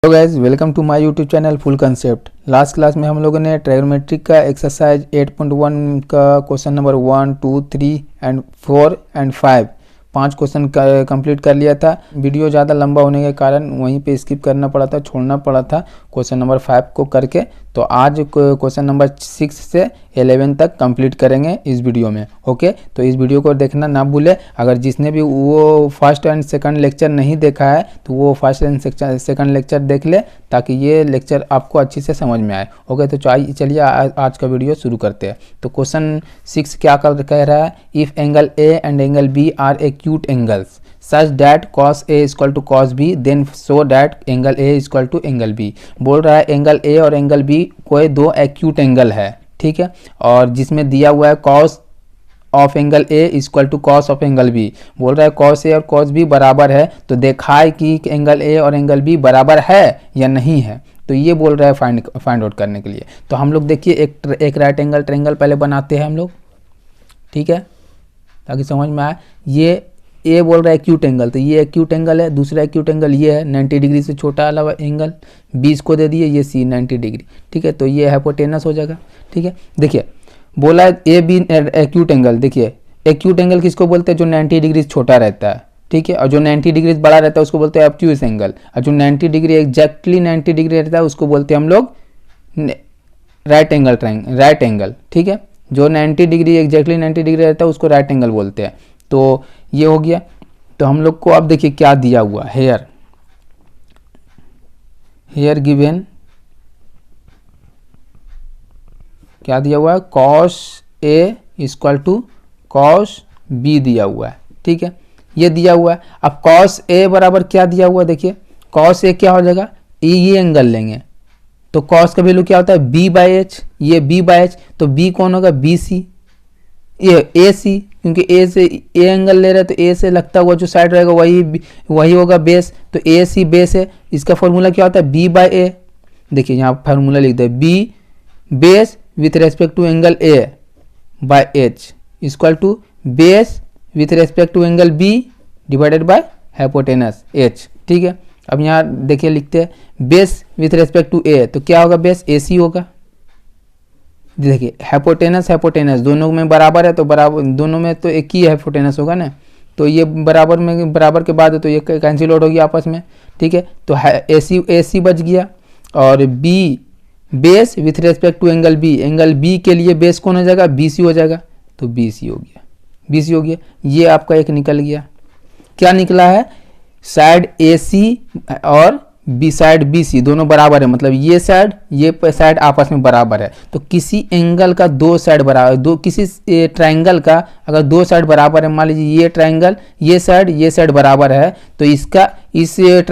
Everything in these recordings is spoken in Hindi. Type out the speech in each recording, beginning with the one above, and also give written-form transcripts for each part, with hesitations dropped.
Hello guys, welcome to my YouTube channel full concept. Last class में हम लोगों ने ट्रायगोनोमेट्रिक का एक्सरसाइज 8.1 का question number 1, 2, 3 and 4 and 5 5 question complete कर लिया था। वीडियो ज़्यादा लंबा होने के कारण वहीं पे स्किप करना पड़ा था, छोड़ना पड़ा था क्वेश्चन नंबर 5 को करके। तो आज क्वेश्चन नंबर 6 से 11 तक कंप्लीट करेंगे इस वीडियो में। ओके, तो इस वीडियो को देखना ना भूले। अगर जिसने भी वो फर्स्ट एंड सेकंड लेक्चर नहीं देखा है तो वो फर्स्ट एंड सेकंड लेक्चर देख ले, ताकि ये लेक्चर आपको अच्छी से समझ में आए। ओके, तो चलिए आज का वीडियो शुरू करते हैं। तो क्वेश्चन 6 क्या कह रहा है, if angle A and angle B are acute angles such that cos A equal to cos B then so that angle A equal to angle B। बोल रहा है एंगल A और एंगल B कोई दो एक्यूट एंगल है, ठीक है, और जिसमें दिया हुआ है cos of angle A equal to cos of angle B। बोल रहा है cos A और cos B बराबर है, तो देखा है कि एंगल A और एंगल B बराबर है या नहीं है। तो ये बोल रहा है फाइंड आउट करने के लिए। तो हम लोग देखिए एक राइट एंगल ट्रायंगल पहले बनाते हैं हम लोग, ठीक है, ताकि समझ में आए। ये ए बोल रहा है एक्यूट एंगल, तो ये एक्यूट एंगल है। दूसरा एक्यूट एंगल ये है 90 डिग्री से छोटा वाला एंगल, 20 को दे दिए, ये सी 90 डिग्री, ठीक है। तो ये हाइपोटेनस हो जाएगा, ठीक है। देखिए बोला है ए बी एक्यूट एंगल। देखिए एक्यूट एंगल किसको बोलते हैं, जो 90 डिग्री छोटा रहता है, ठीक है, और जो 90 डिग्री बड़ा रहता है उसको बोलते हैं ऑब्ट्यूस एंगल, और जो 90 डिग्री एग्जैक्टली 90 डिग्री रहता है उसको बोलते हैं हम लोग राइट एंगल, ठीक है। जो 90 डिग्री एग्जैक्टली 90 डिग्री रहता है उसको राइट एंगल बोलते हैं। तो ये हो गया। तो हम लोग को अब देखिए क्या दिया हुआ, हेयर गिवन क्या दिया हुआ है, cos A equal to cos B दिया हुआ है, ठीक है, ये दिया हुआ है। अब cos A बराबर क्या दिया हुआ है, देखिए cos A क्या हो जाएगा, ये एंगल लेंगे तो cos का वैल्यू क्या होता है B/H, ये B/H, तो B कौन होगा BC, ये AC, क्योंकि A से A एंगल ले रहे हैं तो A से लगता हुआ जो साइड रहेगा वही होगा बेस, तो AC बेस है। इसका फॉर्मूला क्या होता है B/A। देखिए यहाँ फार्मूला लिख दे, B base with respect to angle A by H equal to base with respect to angle B divided by hypotenuse H, ठीक है। अब यहाँ देखिए लिखते हैं base with respect to A, तो क्या होगा, बेस AC होगा। देखिए हाइपोटेनस दोनों में बराबर है, तो बराबर दोनों में तो एक ही हाइपोटेनस होगा ना, तो ये बराबर के बाद है तो ये कैंसिल आउट हो गया आपस में, ठीक है। तो AC बच गया, और B base with respect to angle B के लिए बेस कौन हो जाएगा, BC हो जाएगा, तो BC हो गया। ये आपका एक निकल गया। क्या निकला है, साइड AC और साइड BC दोनों बराबर है, मतलब ये साइड आपस में बराबर है। तो किसी एंगल का दो साइड बराबर, किसी ट्रायंगल का अगर दो साइड बराबर है, मान लीजिए ये ट्रायंगल ये साइड बराबर है, तो ऐसे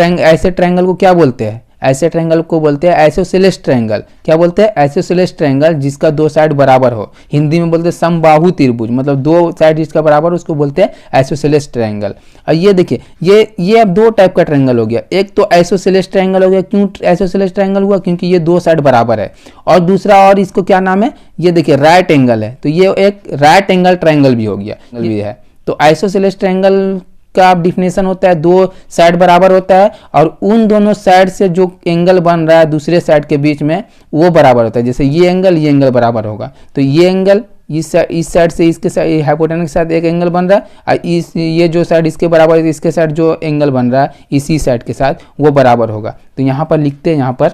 ट्रायंगल को क्या बोलते हैं, ऐसे ट्रायंगल को बोलते हैं आइसोसेलेस ट्रायंगल। क्या बोलते हैं, आइसोसेलेस ट्रायंगल जिसका दो साइड बराबर हो। हिंदी में बोलते हैं समबाहु त्रिभुज, मतलब दो साइड जिसका बराबर उसको बोलते हैं आइसोसेलेस ट्रायंगल। और ये देखिए ये अब दो टाइप का ट्रायंगल हो गया। एक तो आइसोसेलेस ट्रायंगल हो गया, क्यों आइसोसेलेस ट्रायंगल हुआ, क्योंकि ये दो साइड बराबर है। और दूसरा, और इसको क्या नाम है, ये देखिए राइट एंगल है, तो ये एक राइट एंगल ट्रायंगल भी हो गया, ये है। तो आइसोसेलेस ट्रायंगल का डिफिनेशन होता है दो साइड बराबर होता है, और उन दोनों साइड से जो एंगल बन रहा है दूसरे साइड के बीच में वो बराबर होता है। जैसे ये एंगल बराबर होगा, तो ये एंगल इस साइड से इसके साइड हाइपोटेनस के साथ एक एंगल बन रहा है, और ये जो साइड इसके बराबर है इसके साइड जो एंगल बन रहा है इसी साइड के साथ वो बराबर होगा। तो यहाँ पर लिखते हैं, यहाँ पर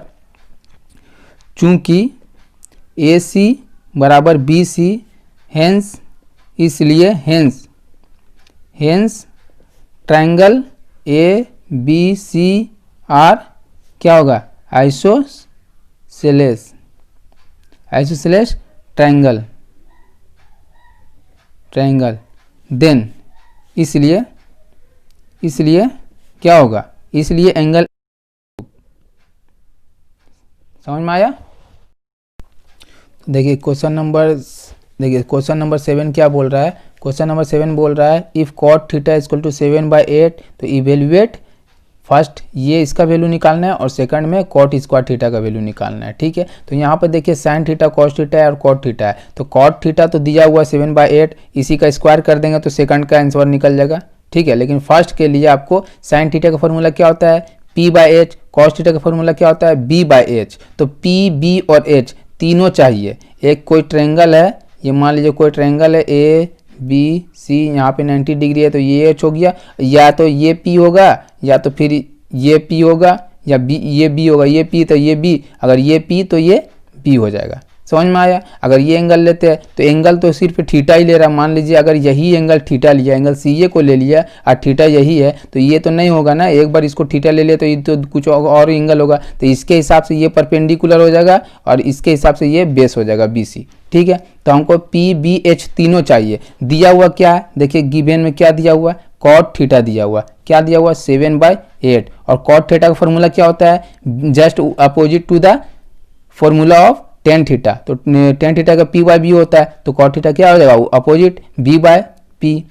चूंकि AC बराबर BC, हेंस इसलिए हेंस ट्रायंगल ABC आर क्या होगा, आइसोसेलेस ट्रायंगल देन इसलिए क्या होगा, इसलिए एंगल, समझ में आया। देखिए क्वेश्चन नंबर 7 क्या बोल रहा है, क्वेश्चन नंबर 7 बोल रहा है if cot theta equal to 7/8, तो इवेल्युएट फर्स्ट ये इसका वैल्यू निकालना है और सेकंड में cot स्क्वायर थीटा का वैल्यू निकालना है, ठीक है। तो यहाँ पर देखिए sin थीटा cos थीटा है और cot थीटा है, तो cot थीटा तो दिया हुआ है 7/8, इसी का स्क्वायर कर देंगे तो सेकंड का आंसर निकल जाएगा, ठीक है। लेकिन फर्स्ट के लिए आपको sin थीटा का फॉर्मूला क्या होता है, P by H, cos theta का फॉर्मूला क्या होता है B बाय एच। तो P, B और H तीनों चाहिए। एक कोई ट्रायंगल है, ये मान लीजिए कोई ट्रायंगल है A B C, यहाँ पे 90 डिग्री है तो ये H हो गया, या तो ये P होगा या तो फिर ये P होगा, या B ये B होगा, ये P तो ये B, अगर ये P तो ये B हो जाएगा। समझ में आया। अगर ये एंगल लेते हैं तो एंगल तो सिर्फ थीटा ही ले रहा है। मान लीजिए अगर यही एंगल थीटा लिया, एंगल CA को ले लिया और थीटा यही है तो ये तो नहीं होगा ना। एक बार इसको थीटा ले लिया तो ये तो कुछ और एंगल होगा, तो इसके हिसाब से ये परपेंडिकुलर हो जाएगा और इसके हिसाब से ये बेस हो जाएगा BC। ठीक है, तो हमको P B H तीनों चाहिए। दिया हुआ क्या है, देखिए गिवन में क्या दिया हुआ है, कॉट थीटा दिया हुआ। क्या दिया हुआ 7/8, और कॉट थीटा का फॉर्मूला क्या होता है, just opposite to the formula of tan theta. तो टेन थीटा का P बाय B होता है, तो कॉट थीटा क्या हो जाएगा अपोजिट B बाय P।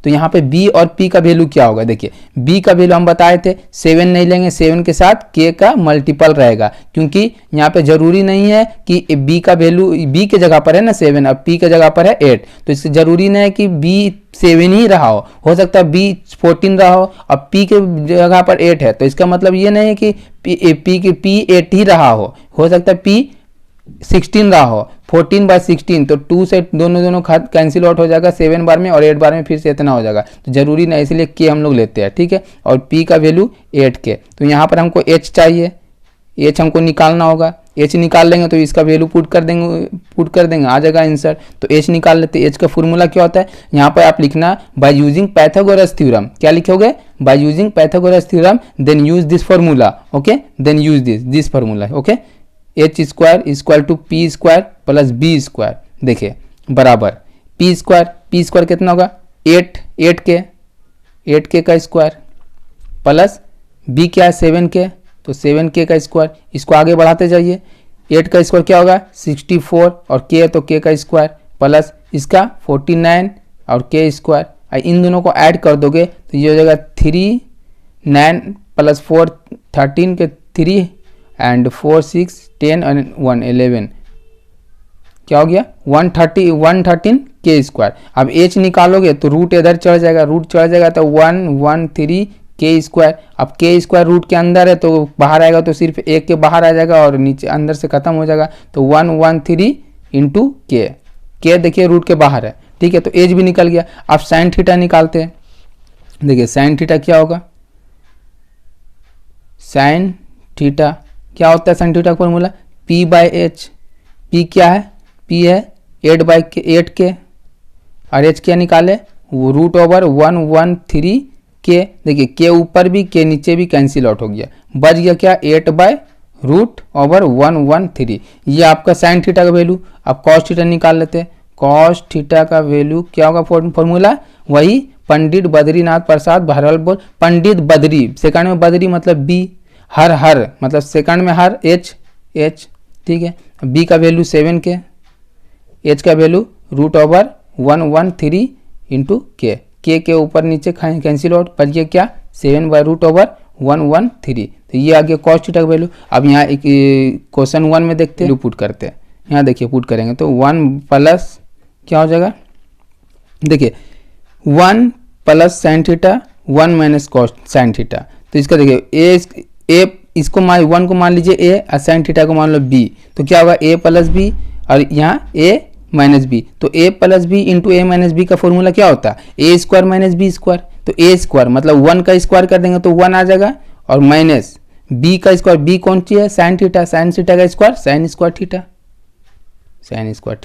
तो यहाँ पे B और P का वैल्यू क्या होगा, देखिए B का वैल्यू हम बताए थे 7 नहीं लेंगे, 7 के साथ K का मल्टीपल रहेगा, क्योंकि यहाँ पे जरूरी नहीं है कि B का वैल्यू, B के जगह पर है ना 7, अब P के जगह पर है 8, तो इससे जरूरी नहीं है कि B 7 ही रहा हो सकता है B 14 रहा हो, अब P के जगह पर 8 है, तो इसका मतलब ये नहीं है कि P 8 ही रहा हो सकता है P 16 रहा हो। 14/16 तो 2 से दोनों कैंसिल आउट हो जाएगा 7 बार में, और 8 बार में फिर से इतना हो जाएगा, तो जरूरी नहीं, इसलिए K हम लोग लेते हैं। ठीक है, और P का वैल्यू 8K। तो यहाँ पर हमको H चाहिए, H हमको निकालना होगा। H निकाल लेंगे तो इसका वैल्यू पुट कर देंगे आ जाएगा आंसर। तो H निकाल लेते हैं। H का फॉर्मूला क्या होता है, यहाँ पर आप लिखना बाय यूजिंग पाइथागोरस थ्योरम। क्या लिखोगे, by using Pythagoras theorem, then use this formula. Okay, then use this formula. Okay, H square equal to P square plus B square, देखिए बराबर P स्क्वायर कितना होगा 8K का स्क्वायर प्लस B क्या है 7K, तो 7K का स्क्वायर। इसको आगे बढ़ाते जाइए, 8 का स्क्वायर क्या होगा 64, और K है तो K का स्क्वायर प्लस इसका 49 और K स्क्वायर। इन दोनों को ऐड कर दोगे तो ये हो जाएगा 3 9 प्लस 4 13 के 3 एंड 4 6 10 और 1 11, क्या हो गया 113 K स्क्वायर। अब H निकालोगे तो रूट इधर चढ़ जाएगा, तो 113 K स्क्वायर। अब K स्क्वायर रूट के अंदर है तो बाहर आएगा तो सिर्फ एक के बाहर आ जाएगा और नीचे अंदर से खत्म हो जाएगा, तो 113 इंटू K देखिए रूट के बाहर है। ठीक है, तो H भी निकल गया। अब साइन थीटा निकालते हैं, देखिए साइन थीटा क्या होगा, साइन थीटा क्या होता है, साइन थीटा का formula P by H। P क्या है, P है 8K, और H क्या निकाले वो रूट ओवर 113 K। देखिए K ऊपर भी K नीचे भी कैंसिल आउट हो गया, बच गया क्या 8/√113। ये आपका साइन थीटा का वैल्यू। अब कॉस थीटा निकाल लेते हैं। कॉस थीटा का वैल्यू क्या होगा, फॉर्मूला वही पंडित बद्रीनाथ प्रसाद बहरवाल बोल। पंडित बद्री, सेकंड में बद्री मतलब B, हर मतलब सेकंड में हर H। ठीक है, B का वैल्यू 7K, H का वैल्यू √113 इंटू K के ऊपर नीचे कैंसिल आउट, बच गया क्या 7/√113। तो ये आ गया कॉस थीटा का वैल्यू। अब यहाँ एक क्वेश्चन 1 में देखते हैं, पुट करते हैं। यहाँ देखिए पुट करेंगे तो 1 प्लस क्या हो जाएगा, देखिए 1 plus sine theta 1 minus cos sine theta. तो इसका देखिए A इसको 1 को मान लीजिए A और साइन थीटा को मान लो B, तो क्या होगा A प्लस B और यहाँ A माइनस B। तो A plus B into A minus B का फॉर्मूला क्या होता है A square minus B square. तो A स्क्वायर मतलब 1 का स्क्वायर कर देंगे तो 1 आ जाएगा, और माइनस B का स्क्वायर, B कौन सी है साइन थीटा का स्क्वायर साइन स्क्वायर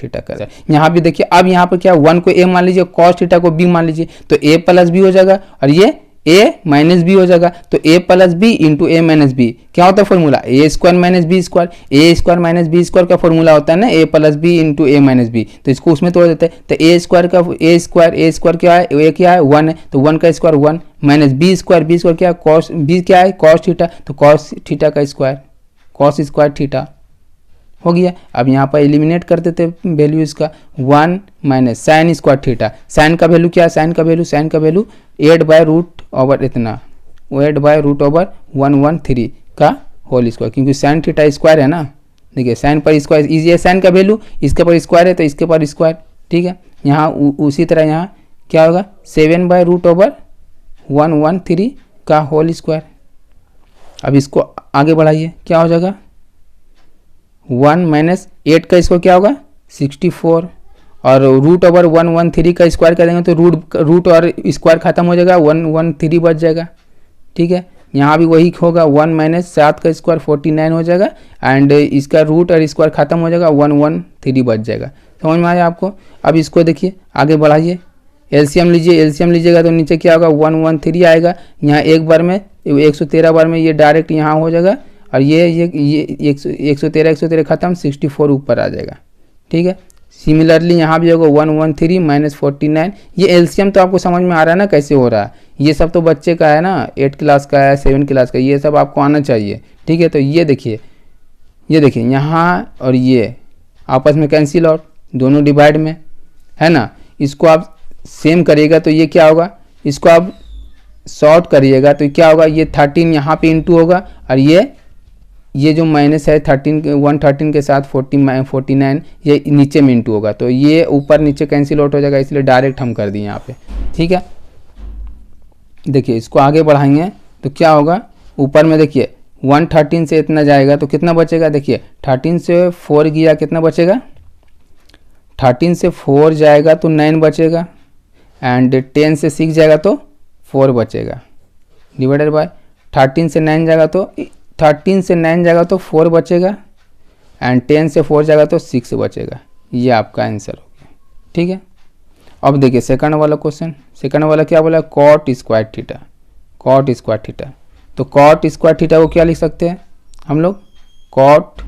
थीटा कर। यहाँ भी देखिए, अब यहाँ पर क्या 1 को A मान लीजिए, कॉस थीटा को B मान लीजिए, तो A प्लस B हो जाएगा और ये A माइनस B हो जाएगा। तो A plus B into A minus B क्या होता है formula A square minus B square. A square minus B square का फॉर्मूला होता है ना A plus B into A minus B, तो इसको उसमें तोड़ देते हैं। तो A स्क्वायर क्या है, A क्या है 1 है, तो 1 का स्क्वायर 1 माइनस B स्क्वायर क्या है कॉस, B क्या है कॉस थीटा, तो कॉस थीटा का स्क्वायर कॉस स्क्वायर थीटा हो गया। अब यहाँ पर एलिमिनेट कर देते वैल्यू इसका 1 minus sine square theta. Sine का वैल्यू क्या है, साइन का वैल्यू 8/√113 का होल स्क्वायर, क्योंकि साइन थीटा स्क्वायर है ना। देखिए साइन पर स्क्वायर इजी है, साइन का वैल्यू इसके पर स्क्वायर है तो इसके पर स्क्वायर। ठीक है, यहाँ उसी तरह यहाँ क्या होगा 7/√113 का होल स्क्वायर। अब इसको आगे बढ़ाइए, क्या हो जाएगा 1 माइनस 8 का स्क्वायर क्या होगा 64, और रूट ओवर 113 का स्क्वायर करेंगे तो रूट और स्क्वायर खत्म हो जाएगा, 113 बच जाएगा। ठीक है, यहाँ भी वही होगा, 1 माइनस 7 का स्क्वायर 49 हो जाएगा, एंड इसका रूट और स्क्वायर खत्म हो जाएगा, 113 बच जाएगा। समझ में आया आपको। अब इसको देखिए आगे बढ़ाइए, एलसीएम लीजिए, एलसीएम लीजिएगा तो नीचे क्या होगा 113 आएगा, यहाँ एक बार में 113 बार में ये डायरेक्ट यहाँ हो जाएगा, और ये 113 खत्म, 64 ऊपर आ जाएगा। ठीक है, सिमिलरली यहाँ भी होगा 113 माइनस 49। ये एलसीएम तो आपको समझ में आ रहा है ना कैसे हो रहा है, ये सब तो बच्चे का है ना, 8 क्लास का है, 7 क्लास का, ये सब आपको आना चाहिए। ठीक है, तो ये देखिए यहाँ और ये आपस में कैंसिल आउट, दोनों डिवाइड में है ना। इसको आप सेम करिएगा तो ये क्या होगा, इसको आप शॉर्ट करिएगा तो क्या होगा, ये 13 यहाँ पे इंटू होगा, और ये जो माइनस है 113 के साथ 49 ये नीचे में इंटू होगा, तो ये ऊपर नीचे कैंसिल आउट हो जाएगा, इसलिए डायरेक्ट हम कर दिए यहाँ पे। ठीक है, देखिए इसको आगे बढ़ाएंगे तो क्या होगा, ऊपर में देखिए 113 से इतना जाएगा तो कितना बचेगा, देखिए 13 से 4 गया कितना बचेगा, 13 से 4 जाएगा तो 9 बचेगा, एंड 10 से 6 जाएगा तो 4 बचेगा, डिवाइडेड बाय 13 से 9 जाएगा तो 4 बचेगा, एंड 10 से 4 जाएगा तो 6 बचेगा। ये आपका आंसर हो गया। ठीक है, अब देखिए सेकंड वाला क्वेश्चन, सेकंड वाला क्या बोला, cot square theta, cot square theta. तो कॉट स्क्वायर थीटा को क्या लिख सकते हैं हम लोग, कॉट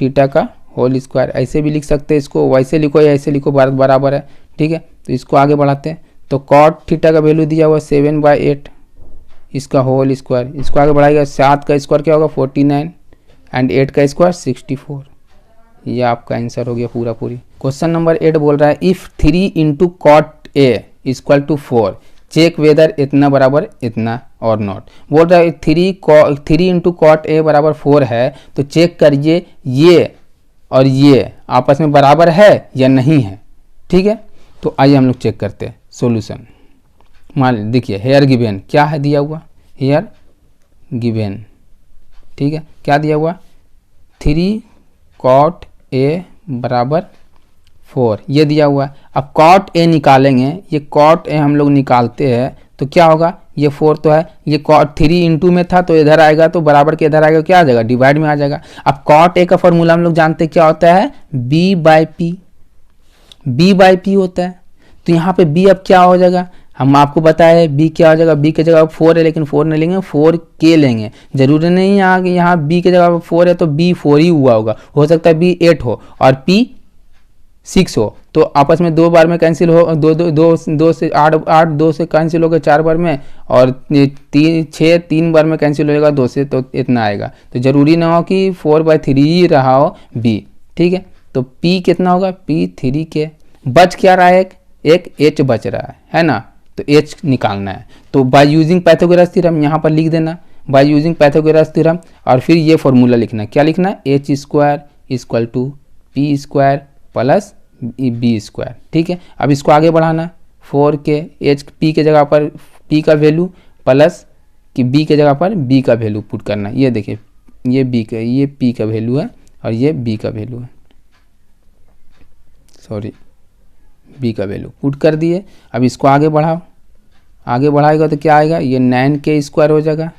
थीटा का होल स्क्वायर, ऐसे भी लिख सकते हैं इसको, वैसे लिखो या ऐसे लिखो, बराबर है। ठीक है, तो इसको आगे बढ़ाते हैं, तो कॉट थीटा का वैल्यू दिया हुआ 7/8 इसका होल स्क्वायर, इसको आगे बढ़ाएगा, 7 का स्क्वायर क्या होगा 49, एंड 8 का स्क्वायर 64। ये आपका आंसर हो गया पूरा पूरी। क्वेश्चन नंबर 8 बोल रहा है if 3 into cot A equal to 4 check whether इतना बराबर इतना और नॉट। बोल रहा है 3 इंटू कॉट ए बराबर 4 है, तो चेक करिए ये और ये आपस में बराबर है या नहीं है। ठीक है, तो आइए हम लोग चेक करते हैं सॉल्यूशन। मान देखिए हेयर गिवन क्या है दिया हुआ, हेयर गिवन। ठीक है, क्या दिया हुआ 3 कॉट ए बराबर 4 ये दिया हुआ है। अब कॉट ए निकालेंगे, ये कॉट ए हम लोग निकालते हैं तो क्या होगा, ये 4 तो है, ये कॉट 3 इंटू में था तो इधर आएगा, तो बराबर के इधर आएगा, क्या आ जाएगा डिवाइड में आ जाएगा। अब कॉट ए का फॉर्मूला हम लोग जानते हैं क्या होता है, बी बाई पी होता है। तो यहाँ पे बी अब क्या हो जाएगा, हम आपको बताए बी क्या हो जाएगा, बी की जगह 4 है, लेकिन 4 नहीं लेंगे, 4K लेंगे। जरूरी नहीं है कि यहाँ बी की जगह 4 है तो बी 4 ही हुआ होगा, हो सकता है बी 8 हो और पी 6 हो, तो आपस में 2 बार में कैंसिल हो, 2 से 8 2 से कैंसिल हो गए 4 बार में, और 3 बार में कैंसिल हो जाएगा 2 से, तो इतना आएगा। तो जरूरी ना हो कि 4/3 ही रहा हो बी। ठीक है, तो P कितना होगा, P 3K। बच क्या रहा है, एक H बच रहा है ना, तो H निकालना है। तो बाय यूजिंग पाइथागोरस थ्योरम यहाँ पर लिख देना, बाय यूजिंग पाइथागोरस थ्योरम, और फिर ये फॉर्मूला लिखना, क्या लिखना है, H square equal to P square plus B square. ठीक है, अब इसको आगे बढ़ाना, 4K H P के जगह पर P का वैल्यू प्लस कि B के जगह पर B का वैल्यू पुट करना। ये देखिए ये P का वैल्यू है और ये B का वैल्यू है, सॉरी B का वैल्यू पुट कर दिए। अब इसको आगे बढ़ाओ, आगे बढ़ाएगा तो क्या आएगा, ये 9K स्क्वायर हो जाएगा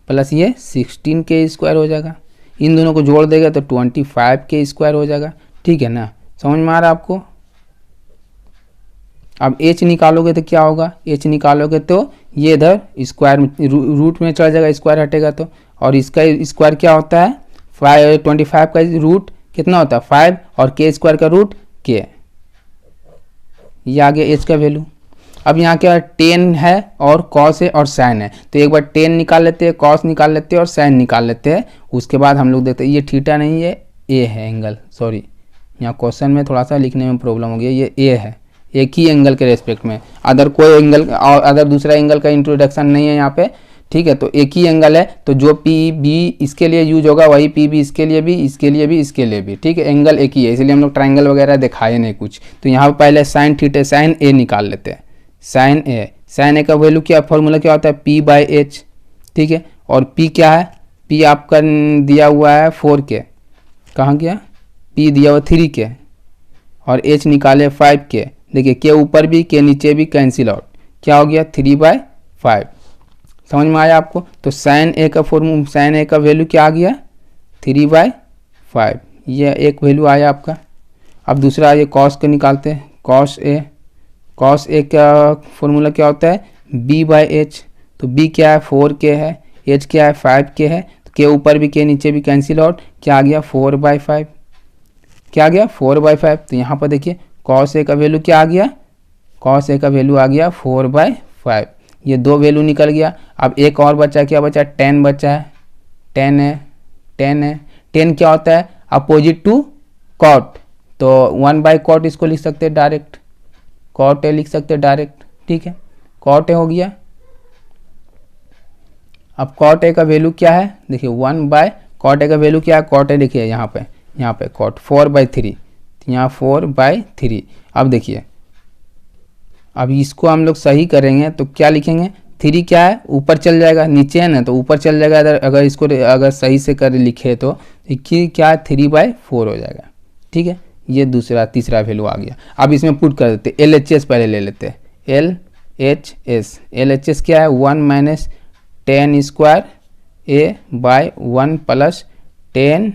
प्लस ये 16K स्क्वायर हो जाएगा, इन दोनों को जोड़ देगा तो 25K स्क्वायर हो जाएगा। ठीक है ना, समझ में आ रहा है आपको। अब H निकालोगे तो क्या होगा, H निकालोगे तो ये इधर स्क्वायर रूट में चला जाएगा, स्क्वायर हटेगा तो, और इसका स्क्वायर क्या होता है 25 का रूट कितना होता है 5, और K स्क्वायर का रूट K। ये आ गया H का वैल्यू। अब यहाँ क्या 10 है और कॉस है और साइन है, तो एक बार 10 निकाल लेते हैं, कॉस निकाल लेते हैं और साइन निकाल लेते हैं। उसके बाद हम लोग देखते हैं ये थीटा नहीं है, ए है एंगल, सॉरी यहाँ क्वेश्चन में थोड़ा सा लिखने में प्रॉब्लम हो गया, ये ए है, एक ही एंगल के रेस्पेक्ट में, अदर कोई एंगल और अदर दूसरा एंगल का इंट्रोडक्शन नहीं है यहाँ पे। ठीक है, तो एक ही एंगल है, तो जो पी बी इसके लिए यूज होगा वही पी बी इसके लिए भी, इसके लिए भी, इसके लिए भी। ठीक है, एंगल एक ही है, इसलिए हम लोग ट्राइंगल वगैरह दिखाए नहीं कुछ। तो यहाँ पर पहले साइन थीटा साइन ए निकाल लेते हैं, साइन ए का वैल्यू क्या, फॉर्मूला क्या होता है P/H। ठीक है, और P क्या है P आपका दिया हुआ है 4K, कहाँ गया, P दिया हुआ 3K और H निकाले 5K। देखिए K ऊपर भी K नीचे भी कैंसिल आउट, क्या हो गया 3/5। समझ में आया आपको। तो साइन ए का फॉर्मूला, साइन ए का वैल्यू क्या आ गया 3/5, ये एक वैल्यू आया आपका। अब दूसरा ये कॉस का निकालते हैं, कॉस ए का फॉर्मूला क्या होता है B/H। तो B क्या है 4K है, H क्या है 5K है, तो K ऊपर भी K नीचे भी कैंसिल आउट, क्या आ गया 4/5, क्या आ गया 4/5। तो यहाँ पर देखिए कॉस ए का वैल्यू क्या आ गया, कॉस ए का वैल्यू आ गया 4/5। ये दो वैल्यू निकल गया। अब एक और बचा, क्या बचा 10 बचा है, 10 है, 10 क्या होता है अपोजिट टू कॉट, तो 1/cot इसको लिख सकते हैं डायरेक्ट, कॉट ए लिख सकते हैं डायरेक्ट, ठीक है, कॉट ए हो गया। अब कॉट ए का वैल्यू क्या है, देखिए 1/cot ए का वैल्यू क्या है, कॉट ए देखिए यहाँ पे कॉट 4/3, यहाँ 4/3। अब देखिए अब इसको हम लोग सही करेंगे तो क्या लिखेंगे, 3 क्या है ऊपर चल जाएगा, नीचे है ना तो ऊपर चल जाएगा, अगर इसको अगर सही से कर लिखे तो क्या है 3/4 हो जाएगा, ठीक है। ये दूसरा तीसरा वैल्यू आ गया। अब इसमें पुट कर देते, LHS पहले ले लेते हैं, LHS क्या है 1 - 10 स्क्वायर A/1 + 10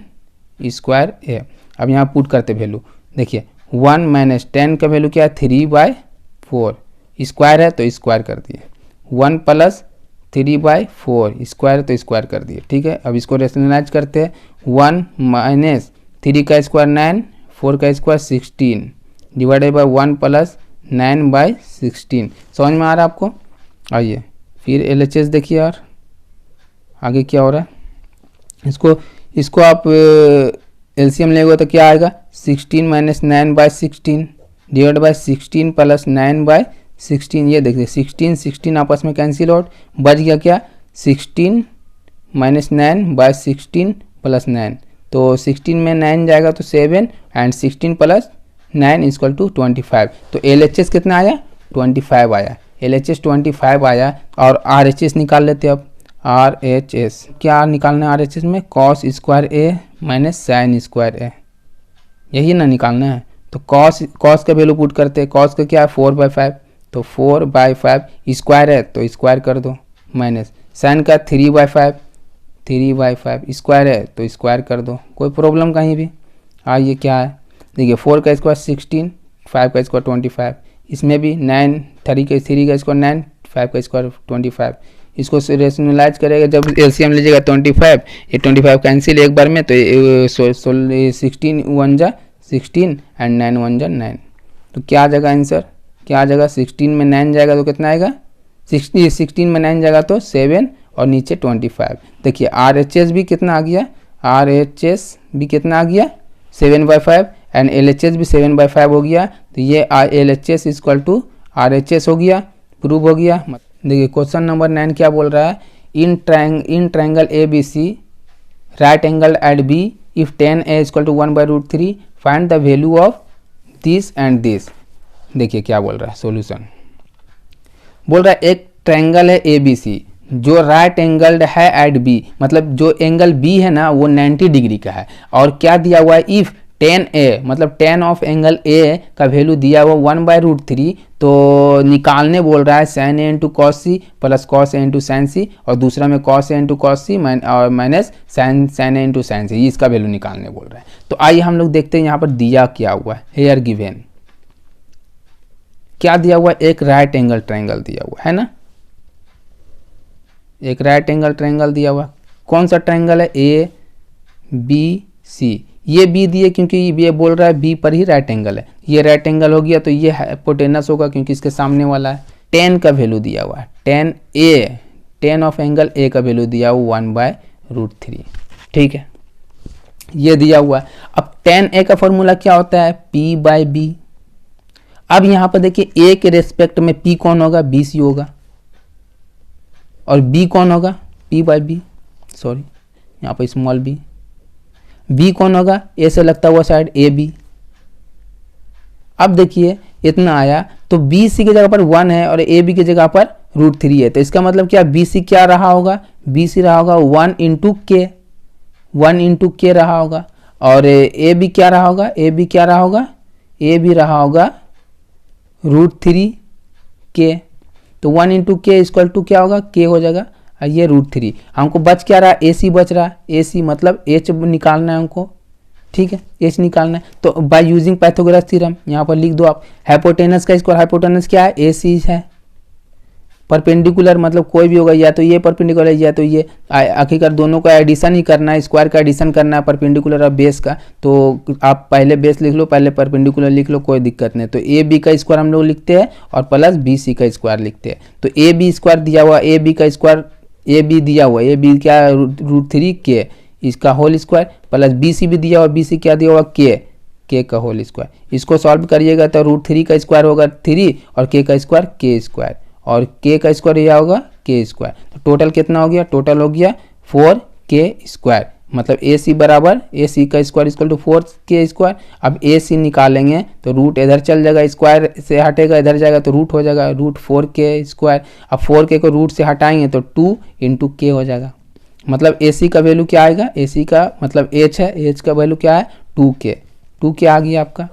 स्क्वायर A। अब यहाँ पुट करते वैल्यू, देखिए 1 - 10 का वैल्यू क्या है 3/4, स्क्वायर है तो स्क्वायर कर दिए, 1 + 3/4 स्क्वायर तो स्क्वायर कर दिए, ठीक है। अब इसको रेशनलाइज करते हैं, 1 - 3 का स्क्वायर 9, 4 का स्क्वायर 16 डिवाइडेड बाई 1 + 9/16। समझ में आ रहा है आपको। आइए फिर LHS देखिए यार आगे क्या हो रहा है। इसको आप LCM लेंगे तो क्या आएगा 16 - 9/16 डिवाइड बाई 16 + 9/16। ये देखिए 16 आपस में कैंसिल आउट, बच गया क्या 16 - 9/16 + 9, तो 16 में 9 जाएगा तो 7 एंड 16 + 9 = 25। तो LHS कितना आया 25 आया, LHS 25 आया। और RHS निकाल लेते हैं। अब RHS क्या निकालना है, RHS में cos square A - sin square A, यही ना निकालना है। तो cos का वैल्यू पुट करते हैं, cos का क्या है 4/5, तो 4/5 स्क्वायर है तो स्क्वायर कर दो, माइनस साइन का 3/5 स्क्वायर है तो स्क्वायर कर दो, कोई प्रॉब्लम कहीं भी। ये क्या है देखिए 4 का स्क्वायर 16, 5 का स्क्वायर 25, इसमें भी 9, 3 का स्क्वायर 9, 5 का स्क्वायर 25। इसको रेशनलाइज करेगा जब LCM लीजिएगा 25, ये 25 कैंसिल एक बार में, तो 16 1 जा 16 एंड 9 1 जा 9, तो क्या आ जाएगा आंसर, क्या आ जाएगा 16 में 9 जाएगा तो कितना आएगा 16 में 9 जाएगा तो 7 और नीचे 25। देखिए RHS भी कितना आ गया, RHS भी कितना आ गया 7/5 एंड LHS भी 7/5 हो गया। तो ये LHS = RHS हो गया, प्रूव हो गया। देखिए क्वेश्चन नंबर 9 क्या बोल रहा है, in triangle ABC right angle at B if 10A = 1/√3 find the value of this and this. देखिए क्या बोल रहा है सॉल्यूशन, बोल रहा है एक ट्रायंगल है ABC जो राइट एंगल्ड है एट B, मतलब जो एंगल B है ना वो 90 डिग्री का है, और क्या दिया हुआ है इफ 10A मतलब 10 ऑफ एंगल A का वैल्यू दिया हुआ 1/√3, तो निकालने बोल रहा है sin A × cos C + cos A × sin C, और दूसरा में cos A × cos C और minus sin A × sin C, इसका वैल्यू निकालने बोल रहा है। तो आइए हम लोग देखते हैं यहाँ पर दिया क्या हुआ है, हेयर गिवन क्या दिया हुआ है, एक राइट एंगल ट्रायंगल दिया हुआ है ना, एक राइट एंगल ट्रायंगल दिया हुआ। कौन सा ट्रायंगल है ABC, ये B दिए क्योंकि ये बोल रहा है B पर ही राइट एंगल है, ये राइट एंगल हो गया तो ये हाइपोटेनस होगा क्योंकि इसके सामने वाला है। 10 का वैल्यू दिया हुआ है 10A, 10 ऑफ एंगल A का वैल्यू दिया हुआ 1/√3, ठीक है, ये दिया हुआ है। अब 10A का फॉर्मूला क्या होता है P/B। अब यहाँ पर देखिए A के रेस्पेक्ट में P कौन होगा BC होगा, और B कौन होगा P/B, सॉरी यहाँ पर स्मॉल b कौन होगा A से लगता हुआ साइड AB। अब देखिए इतना आया तो BC की जगह पर 1 है और AB की जगह पर √3 है, तो इसका मतलब क्या BC क्या रहा होगा, BC रहा होगा 1 × K, 1 इंटू के रहा होगा, और ए भी क्या रहा होगा, ए भी क्या रहा होगा, ए भी रहा होगा √3 के। तो 1 इंटू के इक्वल टू क्या होगा, के हो जाएगा, और ये √3। हमको बच क्या रहा, ए सी बच रहा है, ए सी मतलब एच निकालना है हमको, ठीक है, एच निकालना है। तो बाय यूजिंग पाइथागोरस थ्योरम यहाँ पर लिख दो आप, हाइपोटेनस का स्क्वायर, हाइपोटेनस क्या है, ए सी है, परपेंडिकुलर मतलब कोई भी होगा, या तो ये परपेंडिकुलर या तो ये, आखिरकार दोनों का एडिशन ही करना है, स्क्वायर का एडिशन करना है परपेंडिकुलर और बेस का। तो आप पहले बेस लिख लो, पहले परपेंडिकुलर लिख लो, कोई दिक्कत नहीं। तो ए बी का स्क्वायर हम लोग लिखते हैं और प्लस बी सी का स्क्वायर लिखते हैं। तो ए बी स्क्वायर दिया हुआ, ए बी का स्क्वायर, ए बी दिया हुआ, ए बी क्या √3 के इसका होल स्क्वायर, प्लस बी सी भी दिया हुआ, बी सी क्या दिया हुआ, के का होल स्क्वायर। इसको सॉल्व करिएगा तो √3 का स्क्वायर होगा 3 और के का स्क्वायर के स्क्वायर, और के का स्क्वायर यह होगा के स्क्वायर। तो टोटल कितना हो गया, टोटल हो गया 4k स्क्वायर, मतलब ए सी बराबर ए सी का square equal to 4k square. अब ए सी निकालेंगे तो रूट इधर चल जाएगा, स्क्वायर से हटेगा इधर जाएगा तो रूट हो जाएगा √4k स्क्वायर। अब 4k को रूट से हटाएंगे तो 2 इंटू के हो जाएगा, मतलब ए सी का वैल्यू क्या आएगा, ए सी का मतलब एच है, एच का वैल्यू क्या है 2k आ गया आपका,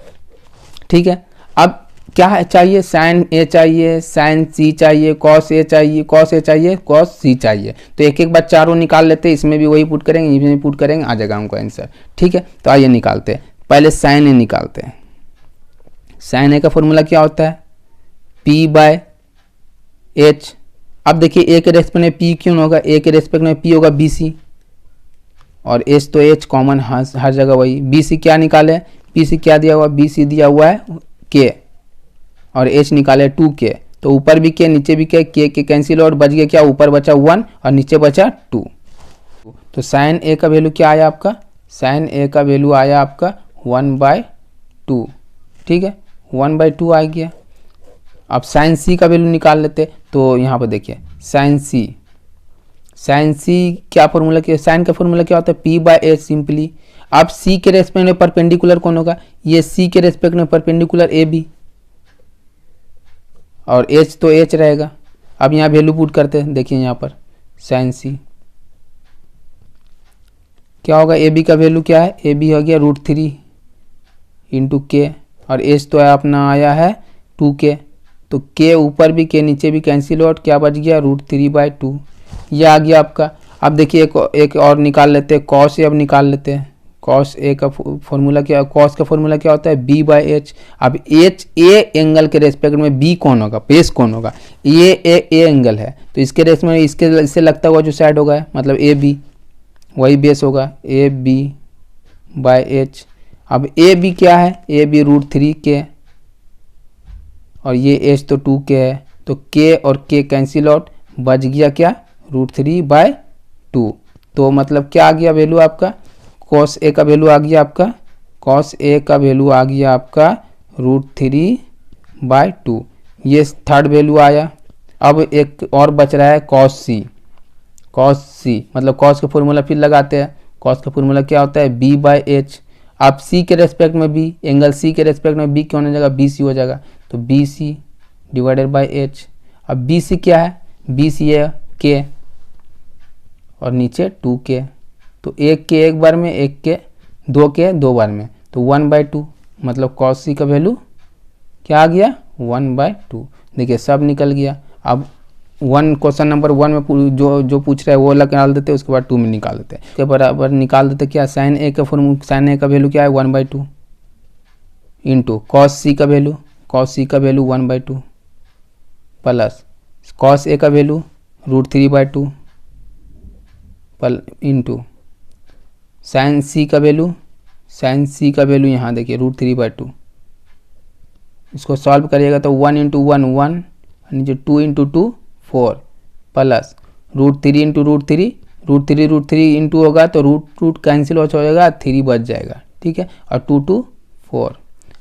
ठीक है। अब क्या है चाहिए, साइन ए चाहिए, साइन सी चाहिए, कॉस ए चाहिए, कॉस ए चाहिए, कॉस सी चाहिए। तो एक एक बार चारों निकाल लेते हैं, इसमें भी वही पुट करेंगे, इसमें भी पुट करेंगे, आ जाएगा हमको आंसर, ठीक है। तो आइए निकालते हैं, पहले साइन ए निकालते हैं। साइन ए का फॉर्मूला क्या होता है, P/H। अब देखिए ए के रेस्पेक्ट में P क्यों होगा, ए के रेस्पेक्ट में P होगा BC, और H तो H कॉमन हर जगह वही। BC क्या निकाले, PC क्या दिया हुआ, BC दिया हुआ है K, और H निकाले 2k। तो ऊपर भी k नीचे भी k, के कैंसिल और बच गया क्या, ऊपर बचा 1 और नीचे बचा 2। तो साइन ए का वैल्यू क्या आया आपका, साइन ए का वैल्यू आया आपका 1/2, ठीक है, 1/2 आ गया। अब साइन सी का वैल्यू निकाल लेते, तो यहाँ पर देखिए साइन सी क्या फॉर्मूला, क्या साइन का फॉर्मूला क्या होता है, P/H सिंपली। अब C के रेस्पेक्ट में परपेंडिकुलर कौन होगा, ये C के रेस्पेक्ट में परपेंडिकुलर AB, और H तो H रहेगा। अब यहाँ वैल्यू पुट करते हैं, देखिए यहाँ पर साइन सी क्या होगा, AB का वैल्यू क्या है, AB हो गया √3 इंटू के, और H तो अपना आया है 2k। तो k ऊपर भी k नीचे भी कैंसिल आउट, क्या बच गया √3/2, ये आ गया आपका। अब देखिए एक और निकाल लेते हैं, कॉस ए अब निकाल लेते हैं। कॉस ए का फॉर्मूला क्या, कॉस का फॉर्मूला क्या होता है, B/H। अब H ए एंगल के रेस्पेक्ट में B कौन होगा, बेस कौन होगा, ये ए एंगल है, तो इसके रेस्पेक्ट में इससे लगता हुआ जो साइड होगा मतलब AB, वही बेस होगा AB/H। अब AB क्या है, AB √3k, और ये H तो 2k है, तो k और k कैंसिल आउट, बच गया क्या √3/2। तो मतलब क्या आ गया वैल्यू आपका, कॉस ए का वैल्यू आ गया आपका, कॉस ए का वैल्यू आ गया आपका √3/2, ये थर्ड वैल्यू आया। अब एक और बच रहा है कॉस सी, कॉस सी मतलब कॉस का फॉर्मूला फिर लगाते हैं। कॉस का फॉर्मूला क्या होता है, B/H। अब सी के रेस्पेक्ट में भी, एंगल सी के रेस्पेक्ट में बी क्या हो जाएगा, BC हो जाएगा, तो BC/H। अब BC क्या है, BC है k, और नीचे 2k, तो एक के एक बार में, एक के दो बार में, तो 1/2, मतलब cos c का वैल्यू क्या आ गया 1/2। देखिए सब निकल गया। अब क्वेश्चन नंबर 1 में जो पूछ रहा है वो निकाल देते, उसके बाद 2 में निकाल देते, उसके बराबर निकाल देते क्या, साइन ए का फॉर्मूला, साइन ए का वैल्यू क्या है 1/2 इंटू कॉस सी का वैल्यू, कॉस सी का वैल्यू 1/2 प्लस कॉस ए का वैल्यू √3/2 इंटू साइन सी का वैल्यू, साइन सी का वैल्यू यहाँ देखिए √3/2। इसको सॉल्व करिएगा तो 1 इंटू 1 1, नीचे 2 इंटू 2 4 प्लस √3 इंटू √3 इंटू होगा तो रूट कैंसिल हो जाएगा, 3 बच जाएगा, ठीक है, और 2 2 4।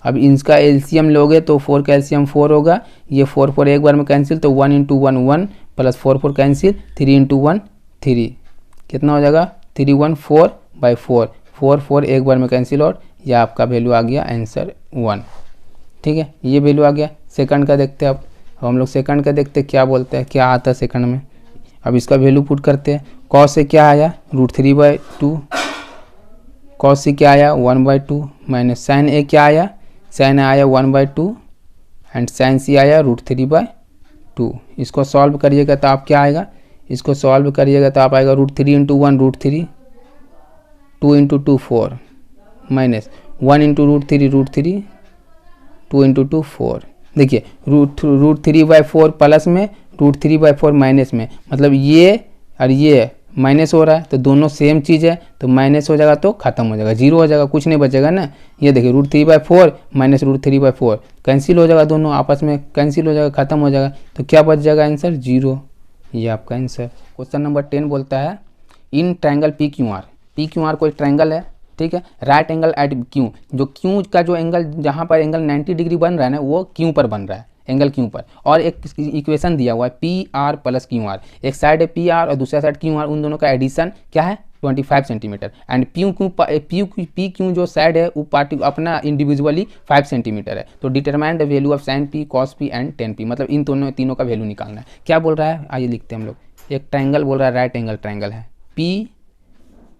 अब इसका एलसीएम लोगे तो 4 का एलसीएम 4 होगा, ये 4 एक बार में कैंसिल, तो 1 इंटू 1 1 प्लस 4 कैंसिल, 3 इंटू 1 3, कितना हो जाएगा 3 1 4/4, 4 एक बार में कैंसिल और यह आपका वैल्यू आ गया आंसर 1, ठीक है, ये वैल्यू आ गया। सेकंड का देखते हैं, अब हम लोग सेकंड का देखते हैं क्या बोलते हैं, क्या आता है सेकंड में। अब इसका वैल्यू पुट करते हैं, कॉस से क्या आया √3/2 कॉस सी क्या आया 1/2 माइनस साइन ए क्या आया, साइन ए आया 1/2 एंड साइन सी आया √3/2। इसको सॉल्व करिएगा तो आप क्या आएगा, इसको सॉल्व करिएगा तो आप आएगा √3 × 1 √3, 2 × 2 4 माइनस 1 × √3 2 × 2 4। देखिए √3/4 प्लस में √3/4 माइनस में, मतलब ये और ये माइनस हो रहा है तो दोनों सेम चीज़ है, तो माइनस हो जाएगा तो खत्म हो जाएगा, जीरो हो जाएगा, कुछ नहीं बचेगा ना। ये देखिए √3/4 माइनस √3/4 कैंसिल हो जाएगा, दोनों आपस में कैंसिल हो जाएगा, खत्म हो जाएगा, तो क्या बच जाएगा आंसर 0। ये आपका आंसर। क्वेश्चन नंबर 10 बोलता है इन ट्रायंगल PQR कोई ट्रायंगल है, ठीक है, राइट एंगल एट क्यू, जो क्यू का जो एंगल जहाँ पर एंगल 90 डिग्री बन रहा है ना वो क्यू पर बन रहा है, एंगल क्यू पर, और एक इक्वेशन दिया हुआ है PR + QR, एक साइड है PR और दूसरा साइड QR, उन दोनों का एडिशन क्या है 25 सेंटीमीटर, एंड PQ जो साइड है वो पार्टी अपना इंडिविजुअली 5 सेंटीमीटर है। तो determine the value of sin P cos P and tan P, मतलब इन दोनों तीनों का वैल्यू निकालना है। क्या बोल रहा है आइए लिखते हैं हम लोग। एक ट्रायंगल बोल रहा है, राइट एंगल ट्रायंगल है,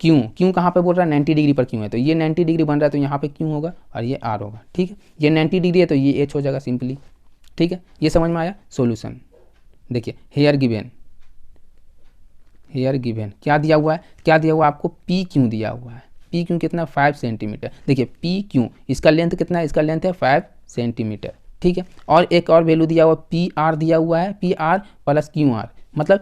क्यू कहाँ पे बोल रहा है 90 डिग्री पर क्यू है, तो ये 90 डिग्री बन रहा है तो यहाँ पे क्यू होगा और ये आर होगा, ठीक है। ये 90 डिग्री है तो ये एच हो जाएगा सिंपली, ठीक है। ये समझ में आया। सॉल्यूशन देखिए, हेयर गिवन क्या दिया हुआ है, क्या दिया हुआ है आपको, पी क्यू दिया हुआ है, पी क्यू कितना 5 सेंटीमीटर। देखिए पी क्यू इसका लेंथ कितना है, इसका लेंथ है 5 सेंटीमीटर, ठीक है। और एक और वैल्यू दिया हुआ पी आर दिया हुआ है, पी आर + क्यू आर, मतलब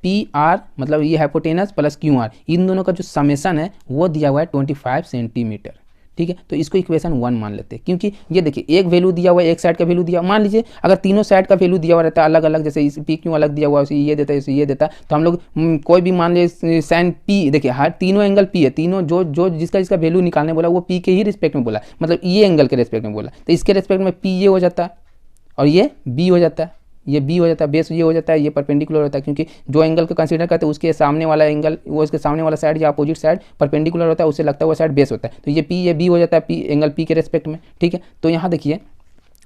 पी आर मतलब ये हाइपोटेनस प्लस क्यू आर, इन दोनों का जो समेसन है वो दिया हुआ है 25 सेंटीमीटर, ठीक है। तो इसको इक्वेशन 1 मान लेते हैं, क्योंकि ये देखिए एक वैल्यू दिया हुआ है, एक साइड का वैल्यू दिया, मान लीजिए अगर तीनों साइड का वैल्यू दिया हुआ रहता है अलग अलग, जैसे इस पी क्यू अलग दिया हुआ है, ये देता है, ये देता है, तो हम लोग कोई भी मान लीजिए साइन पी, देखिए हर तीनों एंगल पी है, तीनों जो जिसका वैल्यू निकालने बोला वो पी के ही रिस्पेक्ट में बोला, मतलब ये एंगल के रिस्पेक्ट में बोला, तो इसके रिस्पेक्ट में पी ये हो जाता है और ये बी हो जाता है, ये बी हो जाता है, बेस ये हो जाता है, ये परपेंडिकुलर होता है, क्योंकि जो एंगल को कंसीडर करते हैं उसके सामने वाला एंगल, वो इसके सामने वाला साइड या अपोजिट साइड परपेंडिकुलर होता है, उससे लगता है वो साइड बेस होता है, तो ये पी ये बी हो जाता है, पी एंगल पी के रेस्पेक्ट में, ठीक है। तो यहाँ देखिए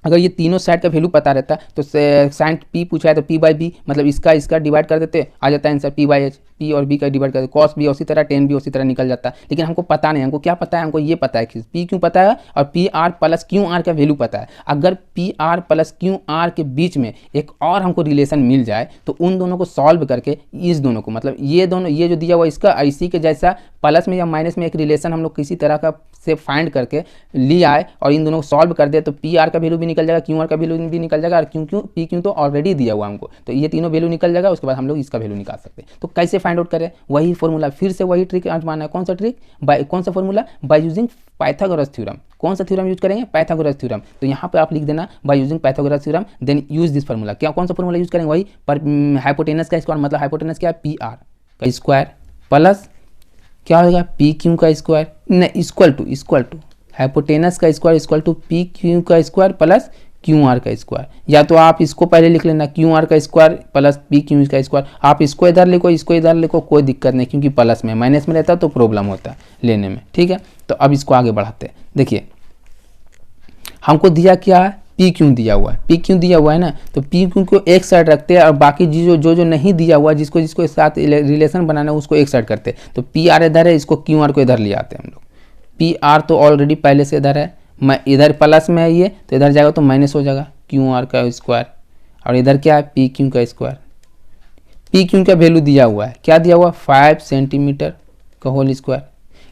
अगर ये तीनों साइड का वैल्यू पता रहता तो साइन पी पूछा है तो p/b, मतलब इसका डिवाइड कर देते, आ जाता है आंसर p/h, पी और बी का डिवाइड कर देते, कॉस बी उसी तरह tan भी उसी तरह निकल जाता है। लेकिन हमको पता नहीं, हमको क्या पता है, हमको ये पता है कि पी क्यू पता है और PR + QR का वैल्यू पता है। अगर PR + QR के बीच में एक और हमको रिलेशन मिल जाए तो उन दोनों को सॉल्व करके इस दोनों को, मतलब ये दोनों, ये जो दिया हुआ इसका इसी के जैसा प्लस में या माइनस में एक रिलेशन हम लोग किसी तरह का से फाइंड करके ले आए और इन दोनों को सॉल्व कर दे, तो PR का वैल्यू भी निकल जाएगा, QR का वैल्यू भी निकल जाएगा, और पी क्यू तो ऑलरेडी दिया हुआ हमको, तो ये तीनों वैल्यू निकल जाएगा। उसके बाद हम लोग इसका वैल्यू निकाल सकते हैं। तो कैसे फाइंड आउट करें, वही फॉर्मूला, फिर से वही ट्रिक आजमाना है। कौन सा ट्रिक, कौन सा formula, by using Pythagoras theorem. कौन सा थ्योरम यूज करेंगे, पाइथागोरस थ्योरम। तो यहाँ पे आप लिख देना by using Pythagoras theorem, then use this formula. क्या कौन सा फॉर्मूला यूज करेंगे, वही पर हाइपोटेनस का स्क्वायर, मतलब हाइपोटेनस क्या है PR का स्क्वायर प्लस क्या होगा पी क्यू का स्क्वायर, नहीं इक्वल टू हाइपोटेनस का square equal to P Q का स्क्वायर प्लस क्यू आर का स्क्वायर। या तो आप इसको पहले लिख लेना क्यू आर का स्क्वायर प्लस पी क्यू का स्क्वायर, आप इसको इधर लिखो इसको इधर लिखो, कोई दिक्कत नहीं, क्योंकि प्लस में माइनस में रहता है तो प्रॉब्लम होता है लेने में, ठीक है। तो अब इसको आगे बढ़ाते हैं। देखिए हमको दिया क्या है, पी क्यू दिया हुआ है, पी क्यू दिया हुआ है ना, तो पी क्यू को एक साइड रखते हैं और बाकी जो नहीं दिया हुआ, जिसको साथ रिलेशन बनाना है उसको एक साइड करते हैं। तो पी आर इधर है, इसको क्यू आर को इधर ले आते हैं हम लोग। पी आर तो ऑलरेडी पहले से इधर है, मैं इधर प्लस में है ये, तो इधर जाएगा तो माइनस हो जाएगा क्यू आर का स्क्वायर, और इधर क्या है पी क्यू का स्क्वायर। पी क्यू का वैल्यू दिया हुआ है, क्या दिया हुआ 5 सेंटीमीटर का होल स्क्वायर,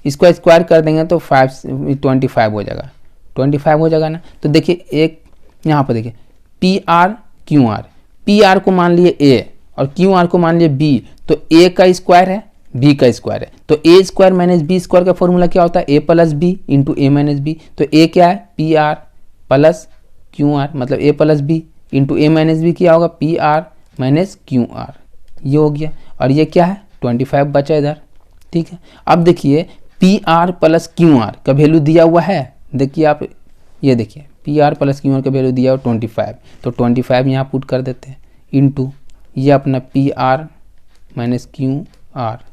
इसको स्क्वायर कर देंगे तो 25 हो जाएगा, 25 हो जाएगा ना। तो देखिए एक यहाँ पर देखिए P are Q R, P R को मान लिए ए और क्यू आर को मान लिए बी, तो ए का स्क्वायर है बी का स्क्वायर है, तो ए स्क्वायर माइनस बी स्क्वायर का फॉर्मूला क्या होता है, ए प्लस बी इंटू ए माइनस बी। तो ए क्या है P R plus Q are, मतलब ए प्लस बी इंटू ए माइनस बी क्या होगा P R minus Q are, ये हो गया। और ये क्या है 25 बचा इधर, ठीक है। अब देखिए P R plus Q R का वैल्यू दिया हुआ है, देखिए आप ये देखिए P R plus Q R का वैल्यू दिया हुआ 25, तो 25 यहाँ पुट कर देते हैं इंटू ये अपना P R minus Q R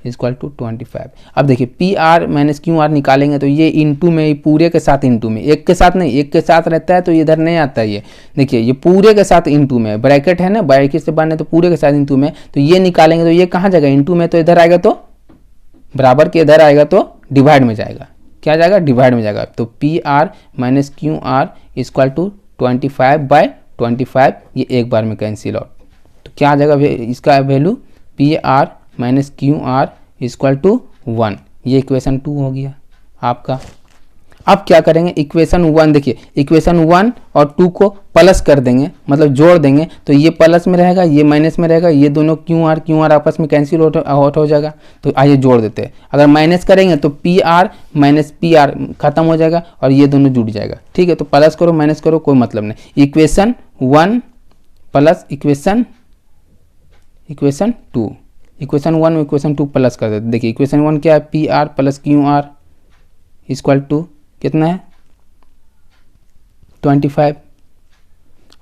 equal to 25। अब देखिए P R minus Q R निकालेंगे तो ये इंटू में, पूरे के साथ इंटू में, एक के साथ नहीं, एक के साथ रहता है तो इधर नहीं आता है। ये देखिए ये पूरे के साथ इंटू में, ब्रैकेट है ना, ब्रैकेट से बनने तो पूरे के साथ इंटू में, तो ये निकालेंगे तो ये कहाँ जाएगा इंटू में, तो इधर आएगा तो बराबर के इधर आएगा तो डिवाइड में जाएगा, क्या जाएगा, डिवाइड में जाएगा। तो P R minus Q R equal to 25/25, ये एक बार में कैंसिल आउट। तो क्या आ जाएगा इसका value, P R minus Q R equal to 1, ये इक्वेशन 2 हो गया आपका। अब क्या करेंगे, इक्वेशन 1 देखिए, इक्वेशन 1 और 2 को प्लस कर देंगे, मतलब जोड़ देंगे, तो ये प्लस में रहेगा, ये माइनस में रहेगा, ये दोनों क्यू आर आपस में कैंसिल आउट हो जाएगा। तो आइए जोड़ देते हैं। अगर माइनस करेंगे तो P R minus P R खत्म हो जाएगा और ये दोनों जुड़ जाएगा, ठीक है। तो प्लस करो माइनस करो कोई मतलब नहीं। इक्वेशन 1 प्लस इक्वेशन 2, इक्वेशन 1 और इक्वेशन 2 प्लस कर देते। देखिए इक्वेशन 1 क्या है, P R plus Q R equal to कितना है 25,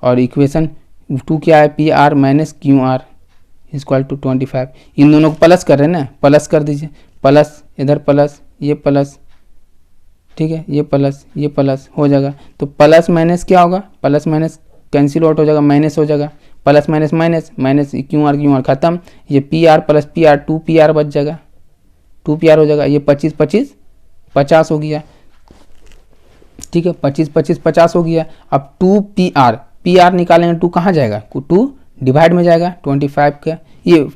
और इक्वेशन 2 क्या है, P R minus Q R equal to 25। इन दोनों को प्लस कर रहे हैं ना, प्लस कर दीजिए, प्लस इधर प्लस, ये प्लस, ठीक है, ये प्लस हो जाएगा। तो प्लस माइनस क्या होगा, प्लस माइनस कैंसिल आउट हो जाएगा, माइनस हो जाएगा, plus minus minus minus Q are खत्म, ये P R plus P R 2 P R बच जाएगा, 2 पी आर हो जाएगा, ये 25 50 हो गया, ठीक है, 25 50 हो गया। अब 2 पी आर निकालेंगे, 2 कहाँ जाएगा, 2 डिवाइड में जाएगा 25 का, ये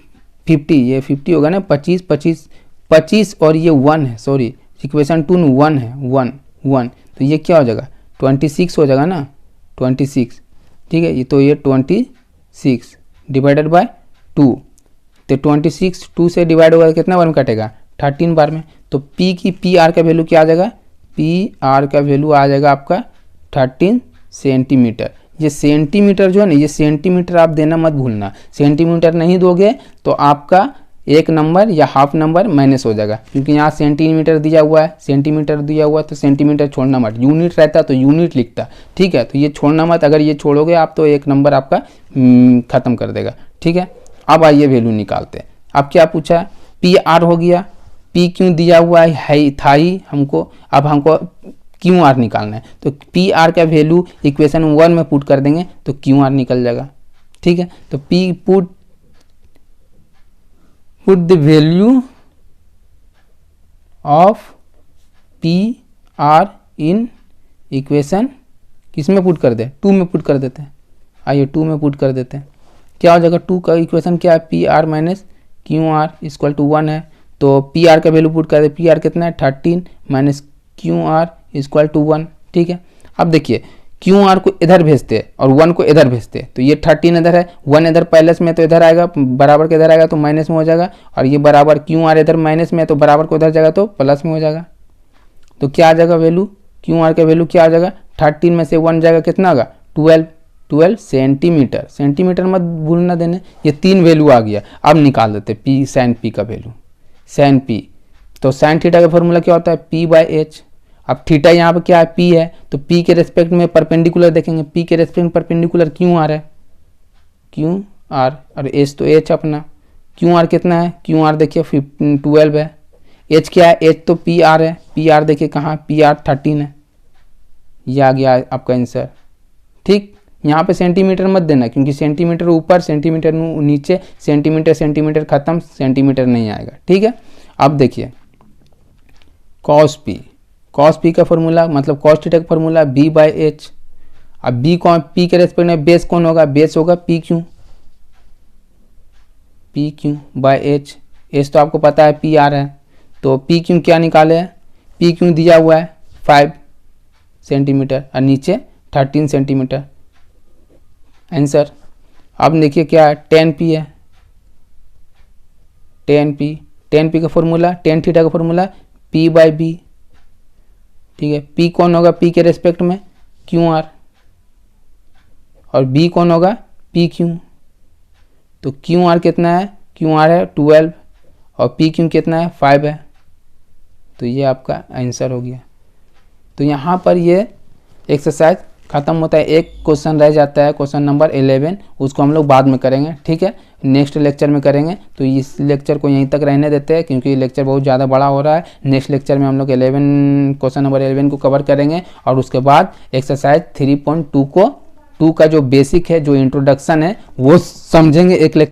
50 होगा ना, 25 और ये 1 है, सॉरी इक्वेशन 2 में 1 है, 1, तो ये क्या हो जाएगा 26 हो जाएगा ना, 26, ठीक है। ये तो ये 26 डिवाइडेड बाय 2, तो 26 2 से डिवाइड होगा कितना बार में कटेगा, 13 बार में। तो पी आर का वैल्यू क्या आ जाएगा, पी आर का वैल्यू आ जाएगा आपका 13 सेंटीमीटर। ये सेंटीमीटर जो है ना, ये सेंटीमीटर आप देना मत भूलना, सेंटीमीटर नहीं दोगे तो आपका एक नंबर या हाफ नंबर माइनस हो जाएगा, क्योंकि यहाँ सेंटीमीटर दिया हुआ है, तो सेंटीमीटर छोड़ना मत, यूनिट रहता तो यूनिट लिखता, ठीक है। तो ये छोड़ना मत, अगर ये छोड़ोगे आप तो एक नंबर आपका ख़त्म कर देगा, ठीक है। अब आइए वैल्यू निकालते हैं। अब क्या पूछा है, पी आर हो गया, पी क्यों दिया हुआ है था ही हमको, अब हमको क्यू आर निकालना है। तो पी आर का वैल्यू इक्वेशन 1 में पुट कर देंगे तो क्यू आर निकल जाएगा, ठीक है। तो P put the value of P R in equation किस में पुट कर दे, 2 में पुट कर देते हैं। आइए 2 में पुट कर देते हैं, क्या हो जाएगा, 2 का इक्वेशन क्या है, P R minus Q R equal to 1 है। तो पी आर का वैल्यू पुट कर दे, पी आर कितना है 13 minus Q R equal to 1, ठीक है। अब देखिए क्यू आर को इधर भेजते हैं और 1 को इधर भेजते हैं, तो ये 13 इधर है, 1 इधर प्लस में तो इधर आएगा, बराबर के इधर आएगा तो माइनस में हो जाएगा, और ये बराबर क्यू आर इधर माइनस में है तो बराबर को इधर जाएगा तो प्लस में हो जाएगा। तो क्या आ जाएगा वैल्यू, क्यू आर का वैल्यू क्या आ जाएगा, 13 में से 1 जाएगा कितना होगा 12 सेंटीमीटर, सेंटीमीटर मत भूलना देने। ये 3 वैल्यू आ गया। अब निकाल देते पी साइन पी का वैल्यू, साइन पी, तो साइन थीटा का फॉर्मूला क्या होता है, पी बाई एच। अब थीटा यहाँ पे क्या है, पी है, तो पी के रेस्पेक्ट में परपेंडिकुलर देखेंगे, पी के रेस्पेक्ट में परपेंडिकुलर क्यू आर है, क्यू आर, और एच तो एच अपना, क्यू आर कितना है, क्यू आर देखिए 12 है, एच क्या है, एच तो पी आर है, पी आर देखिए कहाँ, पी आर 13 है, ये आ गया आपका आंसर, ठीक। यहाँ पे सेंटीमीटर मत देना, क्योंकि सेंटीमीटर ऊपर सेंटीमीटर नीचे, सेंटीमीटर खत्म, सेंटीमीटर नहीं आएगा, ठीक है। अब देखिए कॉस पी का फॉर्मूला, मतलब कॉस थीटा का फॉर्मूला बी बाई एच। अब बी कौन, पी के रेस्पेक्ट में बेस कौन होगा, बेस होगा P Q by H, H तो आपको पता है पी आर है, तो पी क्यू क्या निकाले, पी क्यू दिया हुआ है 5 सेंटीमीटर और नीचे 13 सेंटीमीटर आंसर। अब देखिए क्या है, टेन पी है, टेन पी का फॉर्मूला, टेन थीटा का फॉर्मूला पी बाई बी, ठीक है। पी कौन होगा, पी के रेस्पेक्ट में क्यू आर, और बी कौन होगा, पी क्यू। तो क्यू आर कितना है, क्यू आर है 12 और पी क्यू कितना है 5 है, तो ये आपका आंसर हो गया। तो यहाँ पर ये एक्सरसाइज खत्म होता है, एक क्वेश्चन रह जाता है, क्वेश्चन नंबर 11, उसको हम लोग बाद में करेंगे, ठीक है, नेक्स्ट लेक्चर में करेंगे। तो इस लेक्चर को यहीं तक रहने देते हैं, क्योंकि ये लेक्चर बहुत ज़्यादा बड़ा हो रहा है। नेक्स्ट लेक्चर में हम लोग 11 क्वेश्चन नंबर 11 को कवर करेंगे, और उसके बाद एक्सरसाइज 3.2 का जो बेसिक है, जो इंट्रोडक्शन है, वो समझेंगे एक लेक्चर